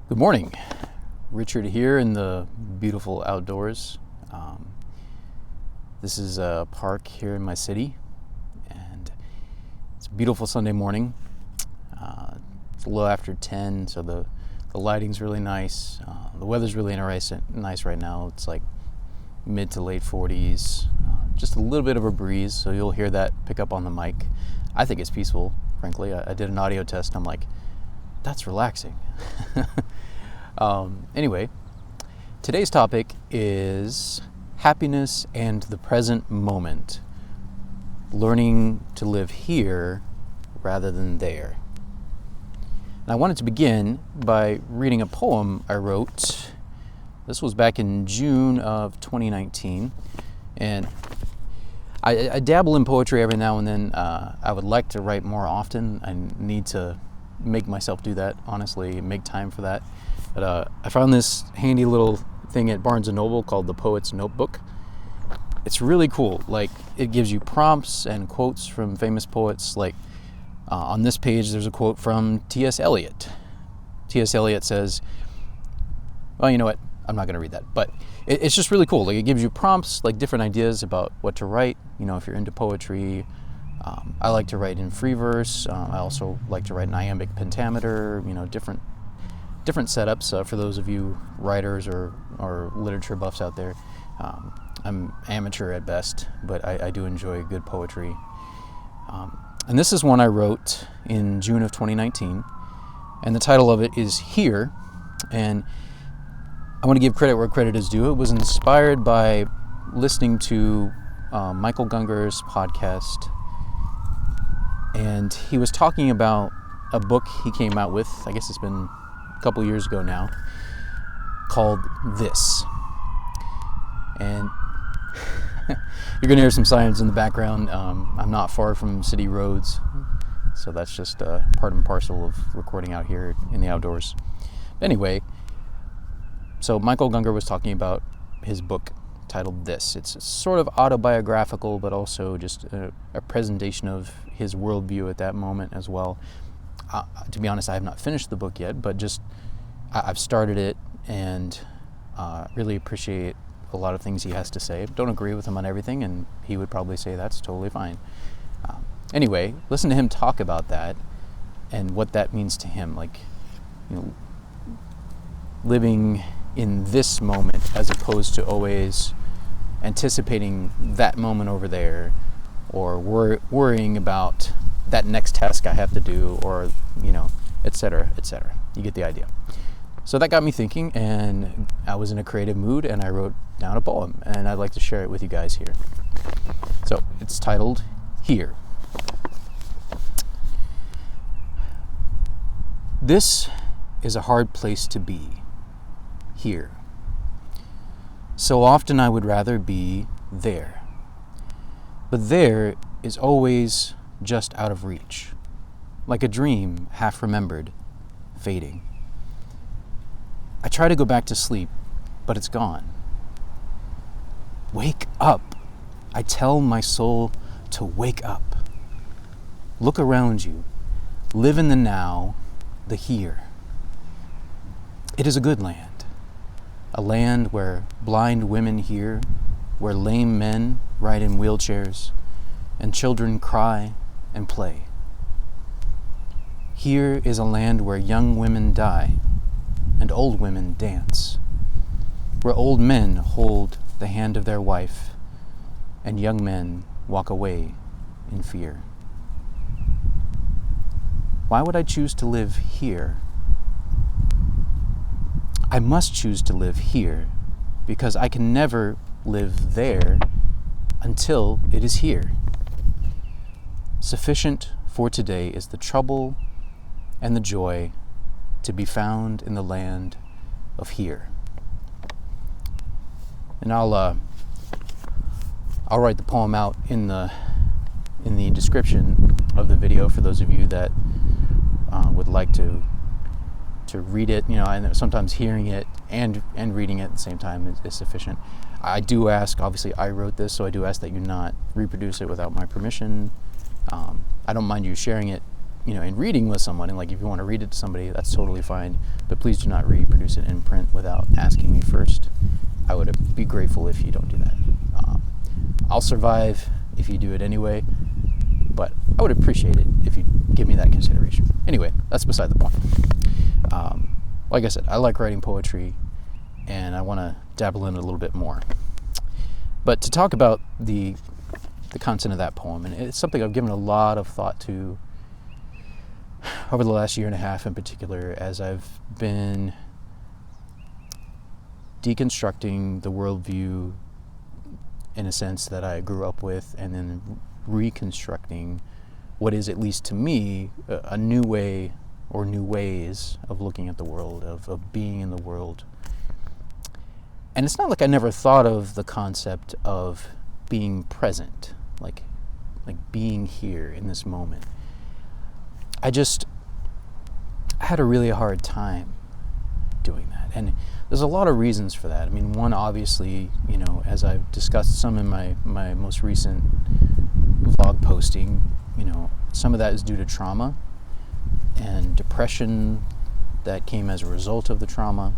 Good morning. Richard here in the beautiful outdoors. This is a park here in my city, and it's a beautiful Sunday morning. It's a little after 10, so the lighting's really nice. The weather's really nice right now. It's like mid to late 40s. Just a little bit of a breeze, so you'll hear that pick up on the mic. I think it's peaceful, frankly. I did an audio test, and I'm like, that's relaxing. Anyway, today's topic is happiness and the present moment. Learning to live here rather than there. And I wanted to begin by reading a poem I wrote. This was back in June of 2019. And I dabble in poetry every now and then. I would like to write more often. I need to make myself do that, honestly, make time for that. But I found this handy little thing at Barnes & Noble called the Poet's Notebook. It's really cool. Like, it gives you prompts and quotes from famous poets. Like, on this page, there's a quote from T.S. Eliot. T.S. Eliot says, well, you know what? I'm not going to read that. But it's just really cool. Like, it gives you prompts, like different ideas about what to write. You know, if you're into poetry. I like to write in free verse. I also like to write in iambic pentameter, you know, different setups for those of you writers or literature buffs out there. I'm amateur at best, but I do enjoy good poetry. And this is one I wrote in June of 2019, and the title of it is Here. And I want to give credit where credit is due. It was inspired by listening to Michael Gungor's podcast. And he was talking about a book he came out with, I guess it's been a couple years ago now, called This. And you're going to hear some sirens in the background. I'm not far from city roads, so that's just part and parcel of recording out here in the outdoors. Anyway, so Michael Gungor was talking about his book titled This. It's sort of autobiographical, but also just a presentation of his worldview at that moment as well. To be honest, I have not finished the book yet, but just I've started it and really appreciate a lot of things he has to say. Don't agree with him on everything, and he would probably say that's totally fine. Anyway, listen to him talk about that and what that means to him, like, you know, living in this moment as opposed to always anticipating that moment over there, or worrying about that next task I have to do, or, you know, etc., etc. You get the idea. So that got me thinking, and I was in a creative mood, and I wrote down a poem, and I'd like to share it with you guys here. So it's titled Here. This is a hard place to be. Here. So often I would rather be there. But there is always just out of reach, like a dream half remembered, fading. I try to go back to sleep, but it's gone. Wake up. I tell my soul to wake up. Look around you. Live in the now, the here. It is a good land. A land where blind women hear, where lame men ride in wheelchairs, and children cry and play. Here is a land where young women die, and old women dance, where old men hold the hand of their wife, and young men walk away in fear. Why would I choose to live here? I must choose to live here because I can never live there until it is here. Sufficient for today is the trouble and the joy to be found in the land of here. And I'll write the poem out in the description of the video for those of you that would like to read it. You know, and sometimes hearing it and reading it at the same time is sufficient. I do ask, obviously I wrote this, so I do ask that you not reproduce it without my permission. I don't mind you sharing it in reading with someone, and like if you want to read it to somebody, that's totally fine. But please do not reproduce it in print without asking me first. I would be grateful if you don't do that. I'll survive if you do it anyway, but I would appreciate it if you give me that consideration. Anyway, that's beside the point. Like I said, I like writing poetry, and I want to dabble in it a little bit more. But to talk about the content of that poem, and it's something I've given a lot of thought to over the last year and a half in particular, as I've been deconstructing the worldview in a sense that I grew up with, and then reconstructing what is, at least to me, a new way or new ways of looking at the world, of being in the world. And it's not like I never thought of the concept of being present, like being here in this moment. I had a really hard time doing that. And there's a lot of reasons for that. I mean, one, obviously, as I've discussed some in my most recent vlog posting, some of that is due to trauma and depression that came as a result of the trauma.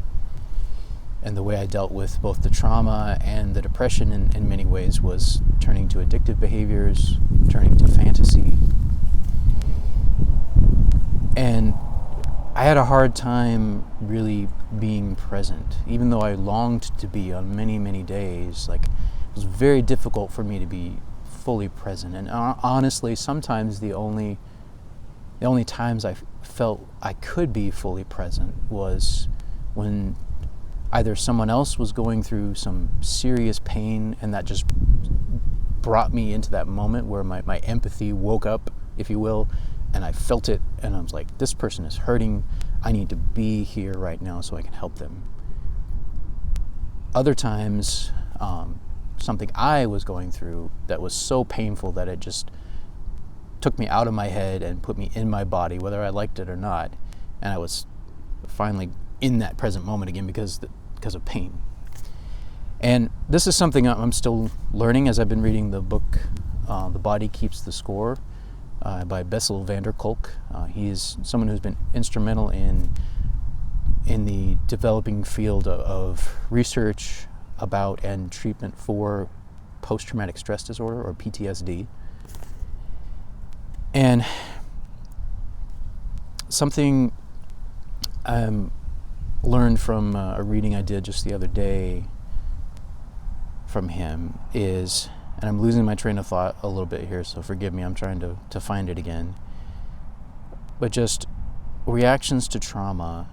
And the way I dealt with both the trauma and the depression in many ways was turning to addictive behaviors, turning to fantasy. And I had a hard time really being present, even though I longed to be on many, many days. Like, it was very difficult for me to be fully present. And honestly, sometimes the only times I felt I could be fully present was when either someone else was going through some serious pain, and that just brought me into that moment where my empathy woke up, if you will, and I felt it, and I was like, this person is hurting. I need to be here right now so I can help them. Other times, something I was going through that was so painful that it just took me out of my head and put me in my body, whether I liked it or not. And I was finally in that present moment again because of pain. And this is something I'm still learning as I've been reading the book, The Body Keeps the Score, by Bessel van der Kolk. He is someone who's been instrumental in the developing field of research about and treatment for post-traumatic stress disorder, or PTSD. And something learned from a reading I did just the other day from him is, and I'm losing my train of thought a little bit here, so forgive me, I'm trying to find it again, but just reactions to trauma,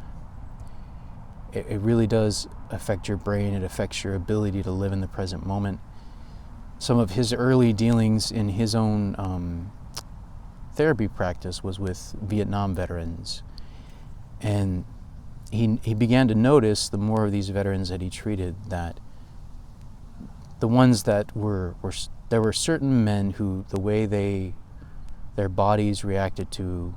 it really does affect your brain. It affects your ability to live in the present moment. Some of his early dealings in his own therapy practice was with Vietnam veterans, and he began to notice, the more of these veterans that he treated, that the ones that there were certain men who, the way their bodies reacted to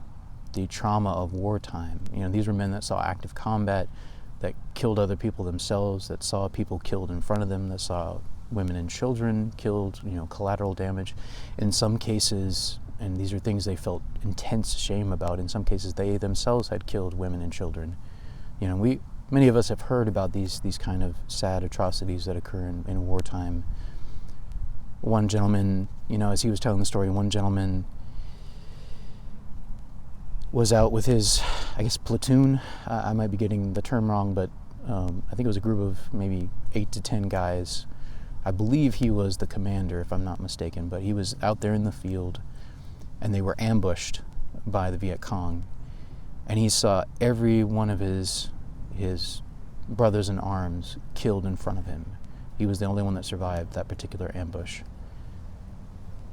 the trauma of wartime, these were men that saw active combat, that killed other people themselves, that saw people killed in front of them, that saw women and children killed, collateral damage. In some cases, and these are things they felt intense shame about, in some cases they themselves had killed women and children. Many of us have heard about these kind of sad atrocities that occur in wartime. One gentleman, as he was telling the story, one gentleman was out with his, platoon. I might be getting the term wrong, but I think it was a group of maybe 8 to 10 guys. I believe he was the commander, if I'm not mistaken, but he was out there in the field, and they were ambushed by the Viet Cong. And he saw every one of his brothers in arms killed in front of him. He was the only one that survived that particular ambush.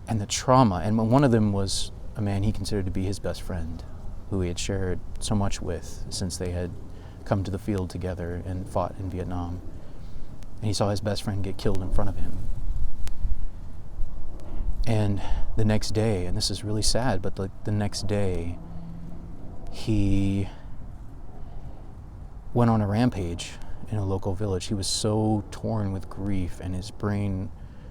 And the trauma, and one of them was a man he considered to be his best friend, who he had shared so much with since they had come to the field together and fought in Vietnam. And he saw his best friend get killed in front of him. And the next day, and this is really sad, but the next day, he went on a rampage in a local village. He was so torn with grief, and his brain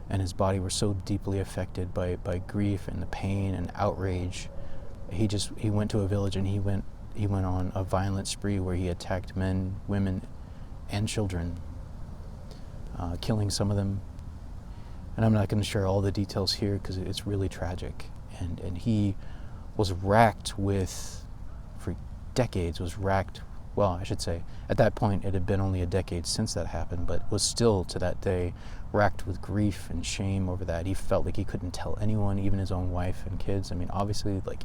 and his body were so deeply affected by grief and the pain and outrage he went to a village and he went on a violent spree where he attacked men, women, and children, killing some of them. And I'm not going to share all the details here because it's really tragic. And he was racked with, for decades, well, I should say, at that point it had been only a decade since that happened, but was still to that day racked with grief and shame over that. He felt like he couldn't tell anyone, even his own wife and kids. I mean, obviously, like,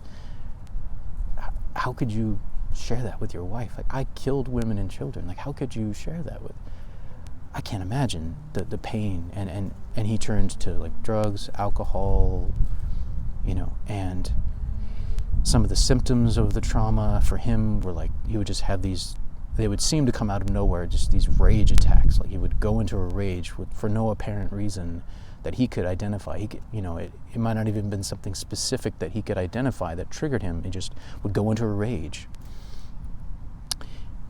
how could you share that with your wife? Like, I killed women and children. Like, how could you share that with? I can't imagine the pain. And he turned to, like, drugs, alcohol, and some of the symptoms of the trauma for him were like, he would just have these, they would seem to come out of nowhere, just these rage attacks. Like, he would go into a rage for no apparent reason that he could identify. He could, it might not even been something specific that he could identify that triggered him. He just would go into a rage.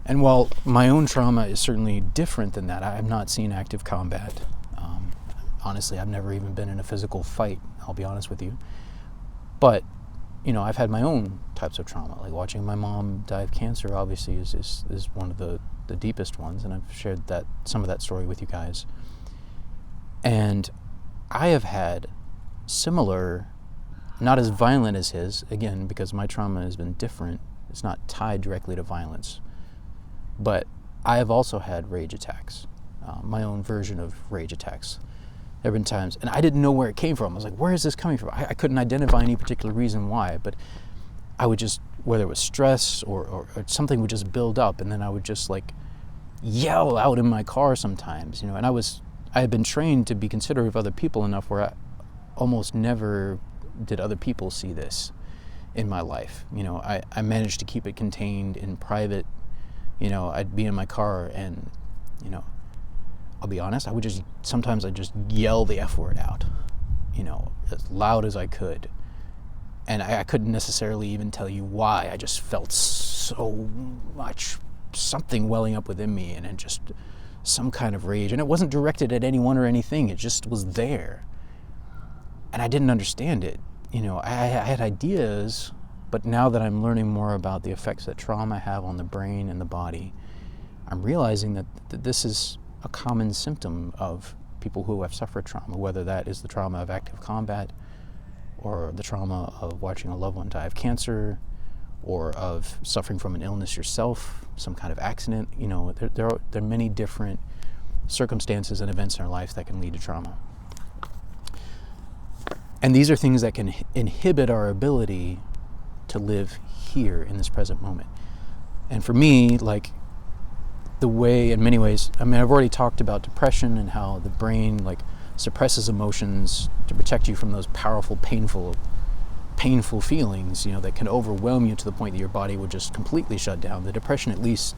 And while my own trauma is certainly different than that, I have not seen active combat. Honestly, I've never even been in a physical fight, I'll be honest with you. But, I've had my own types of trauma. Like, watching my mom die of cancer obviously is one of the deepest ones, and I've shared some of that story with you guys. And I have had similar, not as violent as his, again, because my trauma has been different. It's not tied directly to violence. But I have also had rage attacks, my own version of rage attacks. There have been times, and I didn't know where it came from. I was like, where is this coming from? I couldn't identify any particular reason why, but I would just, whether it was stress or something would just build up, and then I would just, like, yell out in my car sometimes, and I had been trained to be considerate of other people enough where I almost never did other people see this in my life. I managed to keep it contained in private. I'd be in my car and, I'll be honest, sometimes I'd just yell the F word out, as loud as I could. And I couldn't necessarily even tell you why. I just felt so much something welling up within me, and then just some kind of rage. And it wasn't directed at anyone or anything. It just was there. And I didn't understand it. I had ideas, but now that I'm learning more about the effects that trauma have on the brain and the body, I'm realizing that this is a common symptom of people who have suffered trauma, whether that is the trauma of active combat or the trauma of watching a loved one die of cancer or of suffering from an illness yourself, some kind of accident. There are many different circumstances and events in our life that can lead to trauma. And these are things that can inhibit our ability to live here in this present moment. And for me, like, the way, in many ways, I've already talked about depression and how the brain, like, suppresses emotions to protect you from those powerful, painful feelings, that can overwhelm you to the point that your body would just completely shut down. The depression at least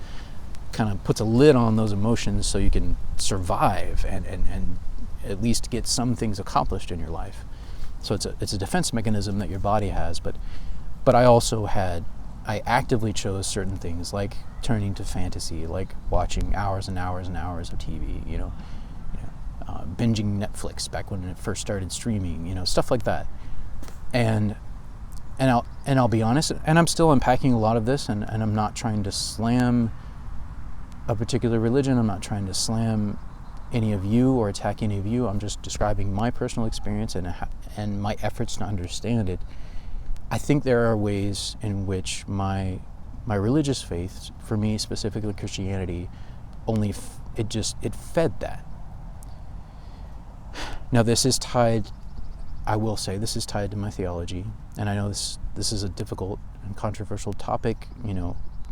kind of puts a lid on those emotions so you can survive and at least get some things accomplished in your life. So it's a defense mechanism that your body has, but I actively chose certain things, like turning to fantasy, like watching hours and hours and hours of TV, binging Netflix back when it first started streaming, stuff like that. And I'll be honest, and I'm still unpacking a lot of this, and I'm not trying to slam a particular religion. I'm not trying to slam any of you or attack any of you. I'm just describing my personal experience and my efforts to understand it. I think there are ways in which my religious faith, for me specifically Christianity, it fed that. Now this is tied, I will say, this is tied to my theology, and I know this is a difficult and controversial topic,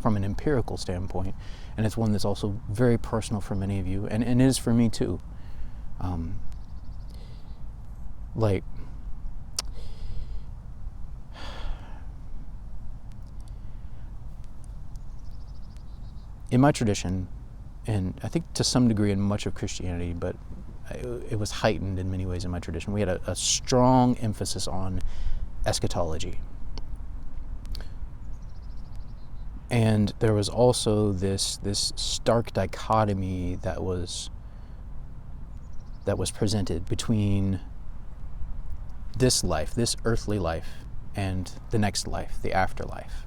from an empirical standpoint, and it's one that's also very personal for many of you, and it is for me too. In my tradition, and I think to some degree in much of Christianity, but it was heightened in many ways in my tradition, we had a strong emphasis on eschatology. And there was also this stark dichotomy that was presented between this life, this earthly life, and the next life, the afterlife.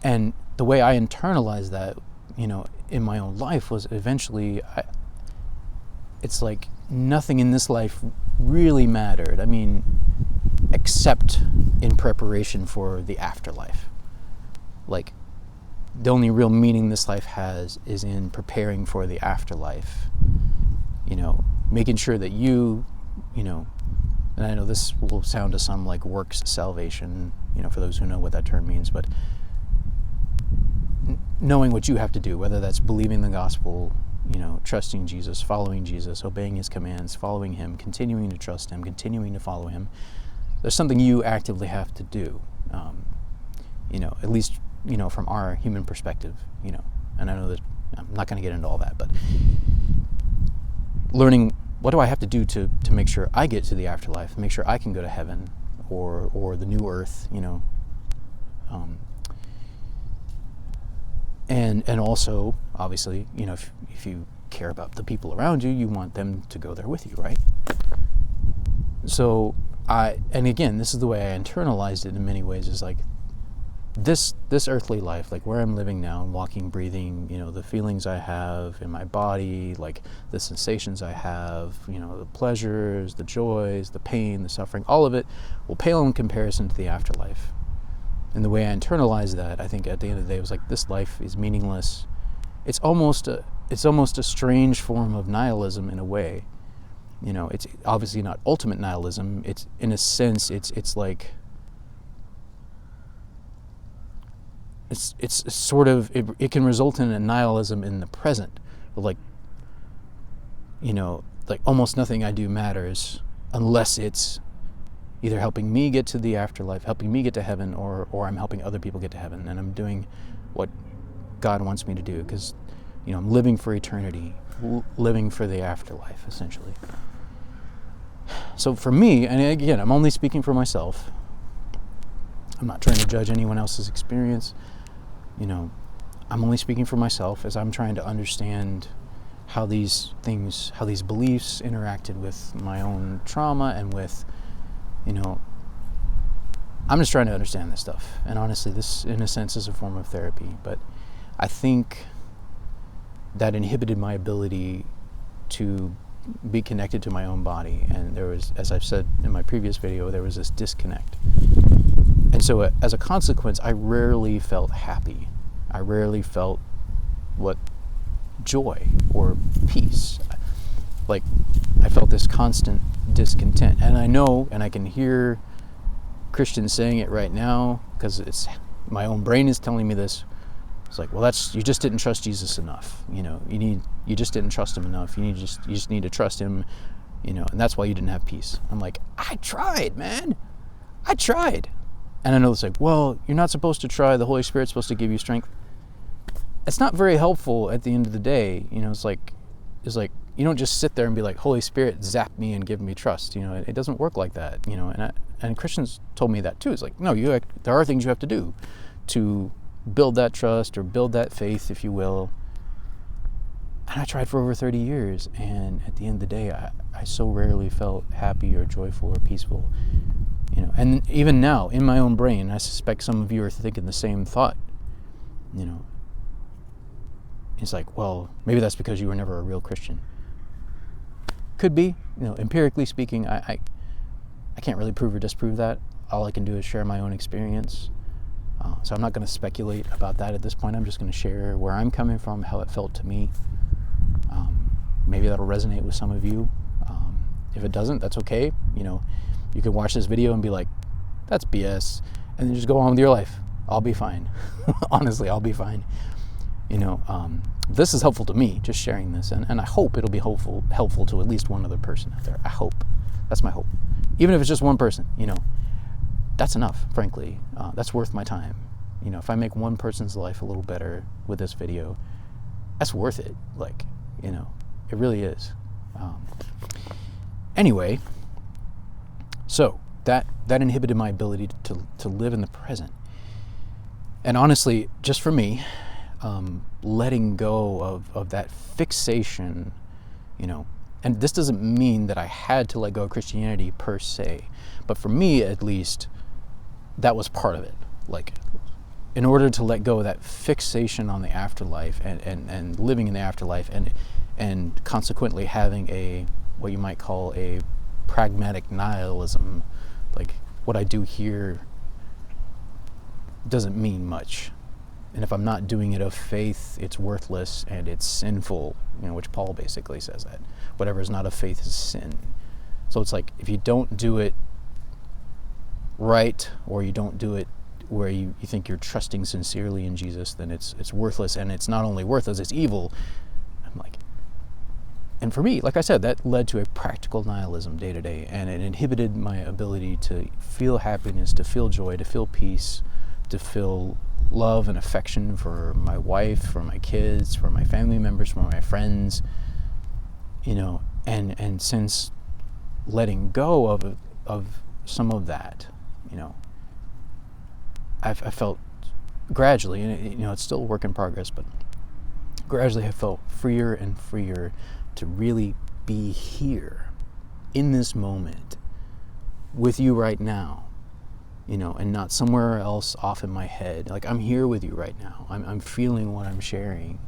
And the way I internalized that, in my own life was eventually, it's like nothing in this life really mattered. I mean, except in preparation for the afterlife. Like, the only real meaning this life has is in preparing for the afterlife. Making sure that you, and I know this will sound to some like works salvation, for those who know what that term means, but knowing what you have to do, whether that's believing the gospel, trusting Jesus, following Jesus, obeying his commands, following him, continuing to trust him, continuing to follow him. There's something you actively have to do, at least, from our human perspective, and I know that I'm not going to get into all that, but learning what do I have to do to make sure I get to the afterlife, make sure I can go to heaven or the new earth, and also, obviously, if you care about the people around you, you want them to go there with you, right? So and again, this is the way I internalized it in many ways, is like this earthly life, like where I'm living now, walking, breathing, the feelings I have in my body, like the sensations I have, the pleasures, the joys, the pain, the suffering, all of it will pale in comparison to the afterlife. And the way I internalized that, I think at the end of the day, was like, this life is meaningless. It's almost a strange form of nihilism in a way. It's obviously not ultimate nihilism. It's, in a sense, it's like, it's sort of, it can result in a nihilism in the present. Like, like almost nothing I do matters unless it's either helping me get to the afterlife, helping me get to heaven, or I'm helping other people get to heaven, and I'm doing what God wants me to do, because, I'm living for eternity, living for the afterlife, essentially. So for me, and again, I'm only speaking for myself. I'm not trying to judge anyone else's experience. I'm only speaking for myself as I'm trying to understand how these things, how these beliefs interacted with my own trauma and with, I'm just trying to understand this stuff. And honestly, this, in a sense, is a form of therapy. But I think that inhibited my ability to be connected to my own body. And there was, as I've said in my previous video, there was this disconnect. And so as a consequence, I rarely felt happy. I rarely felt joy or peace. Like, I felt this constant discontent. And I know, and I can hear Christians saying it right now, because it's, my own brain is telling me this. It's like, well, you just didn't trust Jesus enough. You just didn't trust him enough. You just need to trust him, and that's why you didn't have peace. I'm like, I tried, man. I tried. And I know it's like, well, you're not supposed to try. The Holy Spirit's supposed to give you strength. It's not very helpful at the end of the day. It's like you don't just sit there and be like, Holy Spirit, zap me and give me trust. It doesn't work like that. And Christians told me that too. It's like, no, there are things you have to do to build that trust or build that faith, if you will. And I tried for over 30 years, and at the end of the day, I so rarely felt happy or joyful or peaceful. And even now, in my own brain, I suspect some of you are thinking the same thought. It's like, well, maybe that's because you were never a real Christian. Could be. Empirically speaking, I can't really prove or disprove that. All I can do is share my own experience. So I'm not going to speculate about that at this point. I'm just going to share where I'm coming from, how it felt to me. Maybe that'll resonate with some of you. If it doesn't, that's okay. You can watch this video and be like, that's BS, and then just go on with your life. I'll be fine. Honestly, I'll be fine. This is helpful to me, just sharing this, and I hope it'll be helpful to at least one other person out there. I hope. That's my hope. Even if it's just one person, that's enough, frankly. That's worth my time. If I make one person's life a little better with this video, that's worth it. It really is. Anyway, so that inhibited my ability to live in the present. And honestly, just for me, letting go of that fixation, And this doesn't mean that I had to let go of Christianity per se, but for me at least, that was part of it. Like, in order to let go of that fixation on the afterlife and living in the afterlife and consequently having a, what you might call a pragmatic nihilism, like what I do here doesn't mean much. And if I'm not doing it of faith, it's worthless and it's sinful, which Paul basically says that. Whatever is not of faith is sin. So it's like, if you don't do it right, or you don't do it where you think you're trusting sincerely in Jesus, then it's worthless, and it's not only worthless, it's evil. I'm like, and for me, like I said, that led to a practical nihilism day to day, and it inhibited my ability to feel happiness, to feel joy, to feel peace, to feel love and affection for my wife, for my kids, for my family members, for my friends, and since letting go of some of that, I felt gradually, and it's still a work in progress, but gradually I felt freer and freer to really be here in this moment with you right now, and not somewhere else off in my head. Like, I'm here with you right now. I'm feeling what I'm sharing,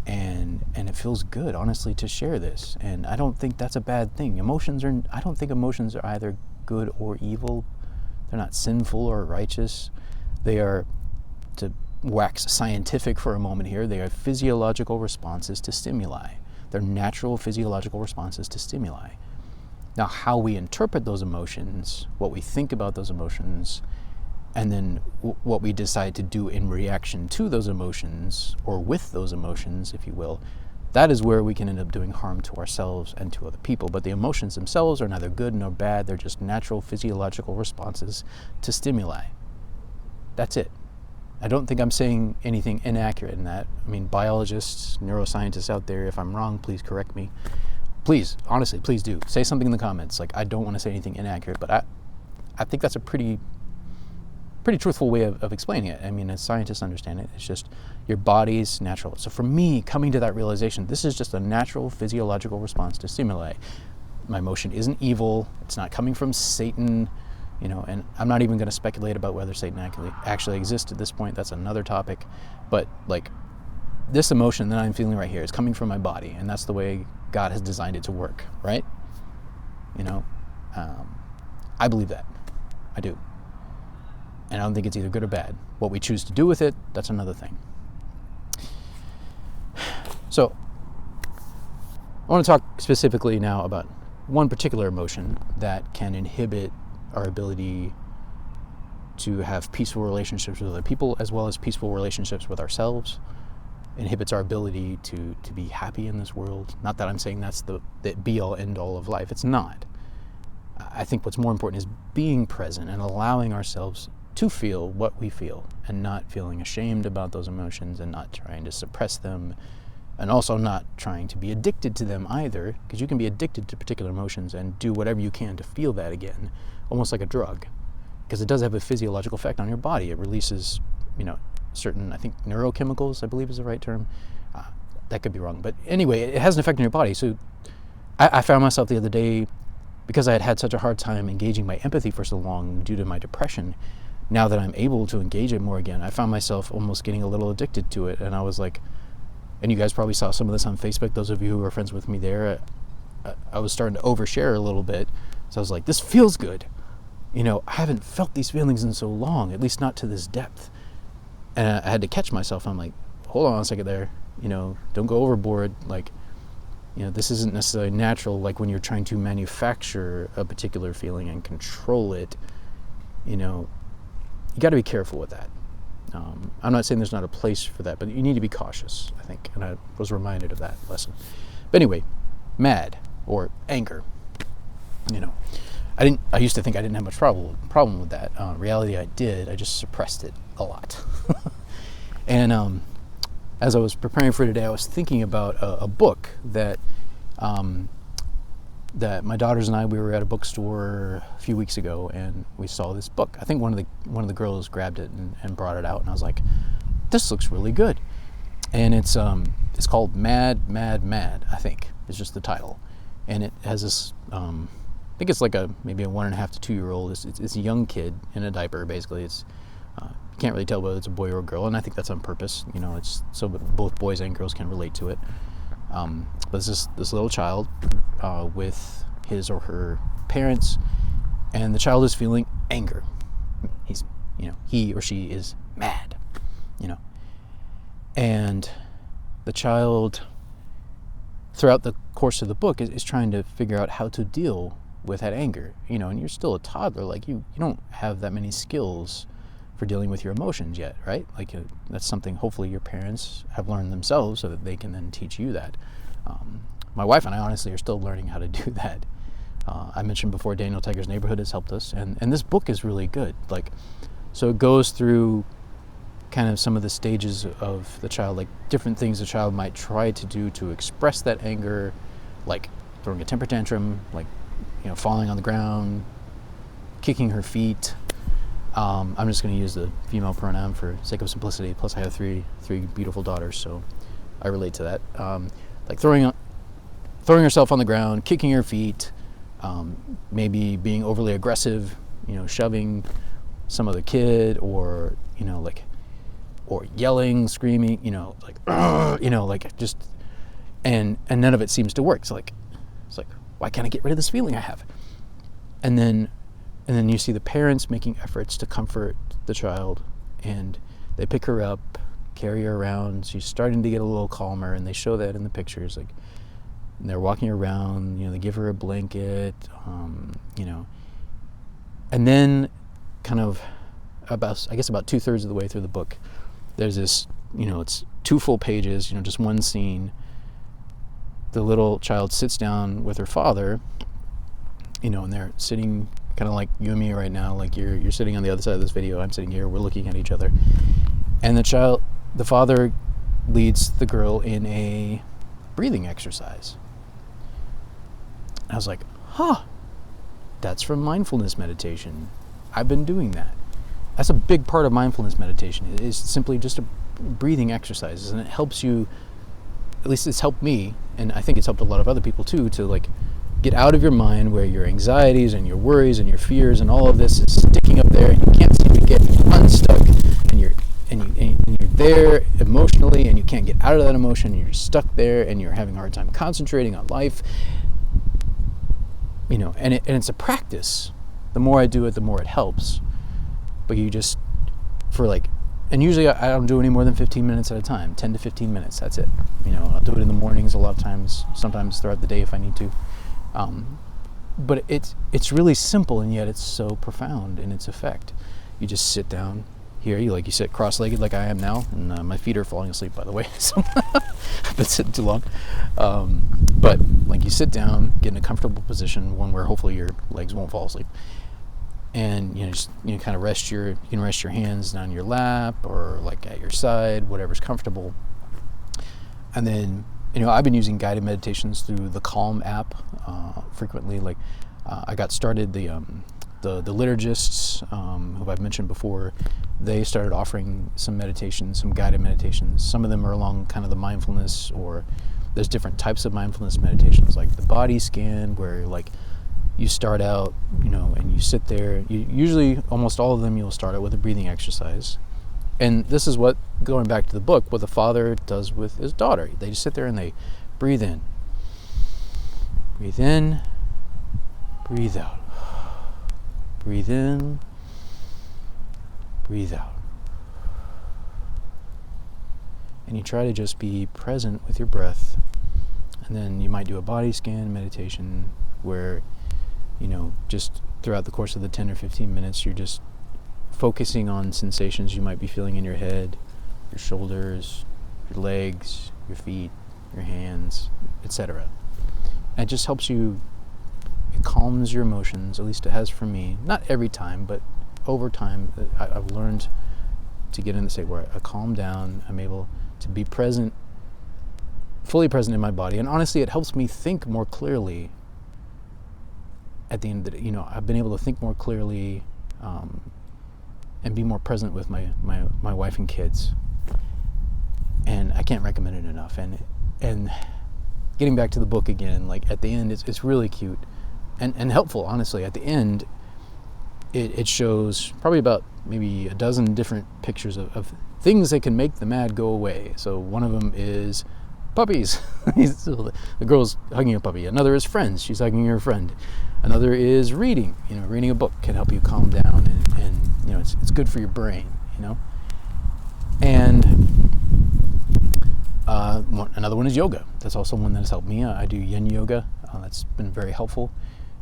and it feels good, honestly, to share this. And I don't think that's a bad thing. I don't think emotions are either good or evil. They're not sinful or righteous. They are, to wax scientific for a moment here, they are physiological responses to stimuli. They're natural physiological responses to stimuli. Now, how we interpret those emotions, what we think about those emotions, and then what we decide to do in reaction to those emotions, or with those emotions, if you will, that is where we can end up doing harm to ourselves and to other people. But the emotions themselves are neither good nor bad. They're just natural physiological responses to stimuli. That's it. I don't think I'm saying anything inaccurate in that. I mean, biologists, neuroscientists out there, if I'm wrong, please correct me. Please, honestly, please do. Say something in the comments. Like, I don't want to say anything inaccurate, but I think that's a pretty truthful way of explaining it. I mean, as scientists understand it, it's just your body's natural. So for me, coming to that realization, this is just a natural physiological response to stimuli. My emotion isn't evil. It's not coming from Satan, and I'm not even going to speculate about whether Satan actually exists at this point. That's another topic. But like, this emotion that I'm feeling right here is coming from my body, and that's the way God has designed it to work, right? I believe that. I do. And I don't think it's either good or bad. What we choose to do with it, that's another thing. So, I want to talk specifically now about one particular emotion that can inhibit our ability to have peaceful relationships with other people, as well as peaceful relationships with ourselves. Inhibits our ability to be happy in this world. Not that I'm saying that's the be-all, end-all of life. It's not. I think what's more important is being present and allowing ourselves to feel what we feel, and not feeling ashamed about those emotions, and not trying to suppress them, and also not trying to be addicted to them either, because you can be addicted to particular emotions and do whatever you can to feel that again, almost like a drug, because it does have a physiological effect on your body. It releases, certain, I think, neurochemicals, I believe is the right term. That could be wrong, but anyway, it has an effect on your body. So I found myself the other day, because I had had such a hard time engaging my empathy for so long due to my depression. Now that I'm able to engage it more again, I found myself almost getting a little addicted to it. And I was like, and you guys probably saw some of this on Facebook, those of you who are friends with me there, I was starting to overshare a little bit. So I was like, this feels good. I haven't felt these feelings in so long, at least not to this depth. And I had to catch myself. I'm like, hold on a second there, don't go overboard. Like, this isn't necessarily natural, like when you're trying to manufacture a particular feeling and control it, you got to be careful with that. I'm not saying there's not a place for that, but you need to be cautious, I think. And I was reminded of that lesson. But anyway, mad or anger, I used to think I didn't have much problem with that. Reality, I did. I just suppressed it a lot. And as I was preparing for today, I was thinking about a book that that my daughters and I, we were at a bookstore a few weeks ago, and we saw this book. I think one of the girls grabbed it and brought it out, and I was like, this looks really good. And it's called Mad, Mad, Mad, I think, is just the title. and it has this, I think it's like maybe a 1.5 to 2 year old. It's a young kid in a diaper, basically. It's you can't really tell whether it's a boy or a girl, and I think that's on purpose. It's so both boys and girls can relate to it. But it's this little child with his or her parents, and the child is feeling anger. He or she is mad, and the child, throughout the course of the book, is trying to figure out how to deal with that anger, and you're still a toddler. Like, you don't have that many skills for dealing with your emotions yet, right? Like, that's something hopefully your parents have learned themselves so that they can then teach you that. My wife and I honestly are still learning how to do that. I mentioned before, Daniel Tiger's Neighborhood has helped us, and this book is really good. Like, so it goes through kind of some of the stages of the child, like different things the child might try to do to express that anger, like throwing a temper tantrum, like falling on the ground, kicking her feet. I'm just going to use the female pronoun for sake of simplicity. Plus, I have three beautiful daughters, so I relate to that. Like throwing herself on the ground, kicking her feet, maybe being overly aggressive, shoving some other kid, or or yelling, screaming, like just, and none of it seems to work. It's like, why can't I get rid of this feeling I have? And then you see the parents making efforts to comfort the child, and they pick her up, carry her around. She's starting to get a little calmer, and they show that in the pictures. Like, and they're walking around, they give her a blanket, and then kind of about 2/3 of the way through the book, there's this, it's 2 full pages, just one scene. The little child sits down with her father, and they're sitting kind of like you and me right now, like you're sitting on the other side of this video, I'm sitting here, we're looking at each other. And the father leads the girl in a breathing exercise. I was like, that's from mindfulness meditation. I've been doing that. That's a big part of mindfulness meditation. It is simply just a breathing exercises, and it helps you, at least it's helped me, and I think it's helped a lot of other people too, to like get out of your mind where your anxieties and your worries and your fears and all of this is sticking up there, and you can't seem to get unstuck, and you're there emotionally, and you can't get out of that emotion, and you're stuck there, and you're having a hard time concentrating on life. And it's a practice. The more I do it, the more it helps. But you just, and usually I don't do any more than 15 minutes at a time, 10 to 15 minutes, that's it. I'll do it in the mornings a lot of times, sometimes throughout the day if I need to. But it's really simple, and yet it's so profound in its effect. You just sit down here, you sit cross-legged like I am now, and my feet are falling asleep, by the way, so I've been sitting too long. But you sit down, get in a comfortable position, one where hopefully your legs won't fall asleep. And kind of rest your hands on your lap or at your side, whatever's comfortable. And then I've been using guided meditations through the Calm app frequently. I got started, the liturgists who I've mentioned before, they started offering some meditations, some guided meditations. Some of them are along kind of the mindfulness, or there's different types of mindfulness meditations, like the body scan, where you start out, and you sit there. Usually, almost all of them, you'll start out with a breathing exercise. And this is what, going back to the book, what the father does with his daughter. They just sit there and they breathe in. Breathe in. Breathe out. Breathe in. Breathe out. And you try to just be present with your breath. And then you might do a body scan meditation where just throughout the course of the 10 or 15 minutes, you're just focusing on sensations you might be feeling in your head, your shoulders, your legs, your feet, your hands, etc. And it just helps you, it calms your emotions, at least it has for me. Not every time, but over time, I've learned to get in the state where I calm down, I'm able to be present, fully present in my body. And honestly, it helps me think more clearly. At the end of the day, I've been able to think more clearly and be more present with my wife and kids. And I can't recommend it enough. And getting back to the book again, like at the end, it's really cute and helpful, honestly. At the end, it shows probably about maybe a dozen different pictures of things that can make the mad go away. So one of them is puppies. The girl's hugging a puppy. Another is friends. She's hugging her friend. Another is reading. Reading a book can help you calm down, and it's good for your brain. And another one is yoga. That's also one that has helped me. I do yin yoga. That's been very helpful.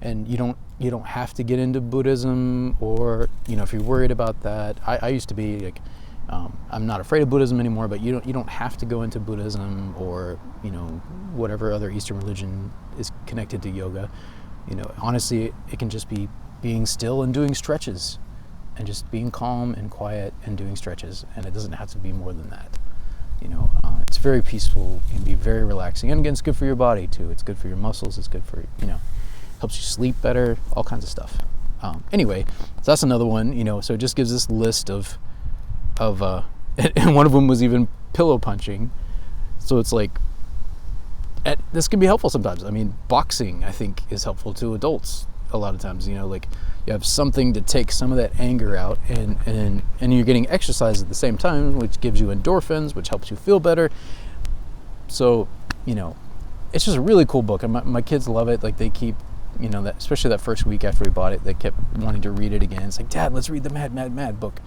And you don't have to get into Buddhism, or if you're worried about that. I used to be like, I'm not afraid of Buddhism anymore, but you don't have to go into Buddhism or whatever other Eastern religion is connected to yoga. Honestly, it can just be being still and doing stretches, and just being calm and quiet and doing stretches, and it doesn't have to be more than that. It's very peaceful, it can be very relaxing, and again, it's good for your body too. It's good for your muscles. It's good for helps you sleep better, all kinds of stuff. Anyway, so that's another one. So it just gives this list of and one of them was even pillow punching. So it's like, this can be helpful sometimes. I mean, boxing, I think, is helpful to adults a lot of times. Like you have something to take some of that anger out, and you're getting exercise at the same time, which gives you endorphins, which helps you feel better. So, it's just a really cool book, and my kids love it. Like they keep, that, especially that first week after we bought it, they kept wanting to read it again. It's like, Dad, let's read the Mad book.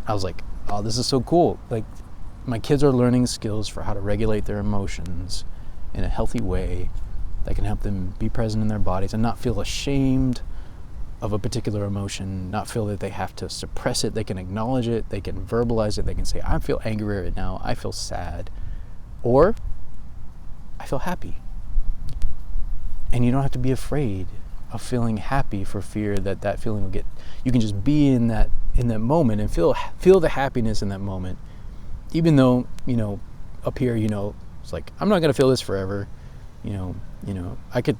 I was like, oh, this is so cool. Like, my kids are learning skills for how to regulate their emotions in a healthy way that can help them be present in their bodies and not feel ashamed of a particular emotion, not feel that they have to suppress it. They can acknowledge it, they can verbalize it, they can say, I feel angry right now, I feel sad, or I feel happy. And you don't have to be afraid of feeling happy for fear that feeling will get, you can just be in that moment and feel the happiness in that moment, even though up here it's like, I'm not going to feel this forever. I could,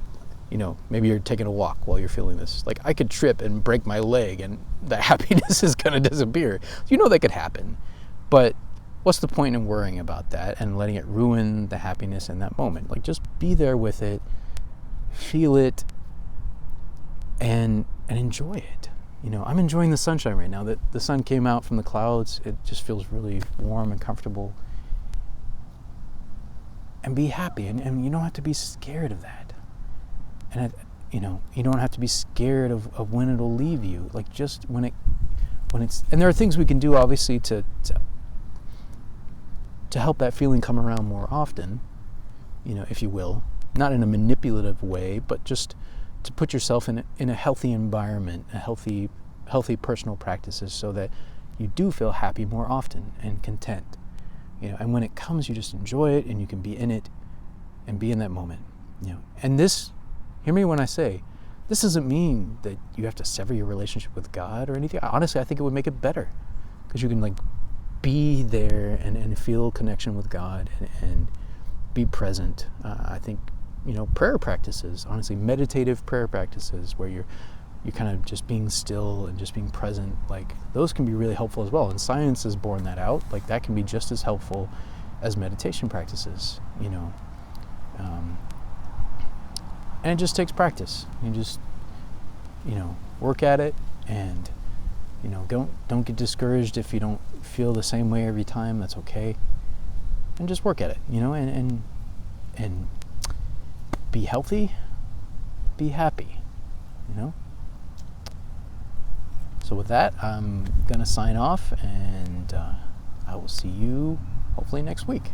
maybe you're taking a walk while you're feeling this, like I could trip and break my leg and the happiness is going to disappear. That could happen, but what's the point in worrying about that and letting it ruin the happiness in that moment? Like, just be there with it, feel it, and enjoy it. I'm enjoying the sunshine right now. That the sun came out from the clouds, it just feels really warm and comfortable. And be happy, and you don't have to be scared of that. And you don't have to be scared of when it'll leave you. Like, just when it's, and there are things we can do, obviously, to help that feeling come around more often, if you will, not in a manipulative way, but just to put yourself in a healthy environment, a healthy personal practices, so that you do feel happy more often and content. And when it comes, you just enjoy it, and you can be in it and be in that moment. And this, hear me when I say, this doesn't mean that you have to sever your relationship with God or anything. Honestly, I think it would make it better, because you can be there and feel connection with God and be present. I think prayer practices, honestly, meditative prayer practices, where you're kind of just being still and just being present, like those can be really helpful as well. And science has borne that out. Like, that can be just as helpful as meditation practices. And it just takes practice. You just work at it, and don't get discouraged if you don't feel the same way every time. That's okay. And just work at it, and be healthy, be happy, So with that, I'm gonna sign off, and I will see you hopefully next week.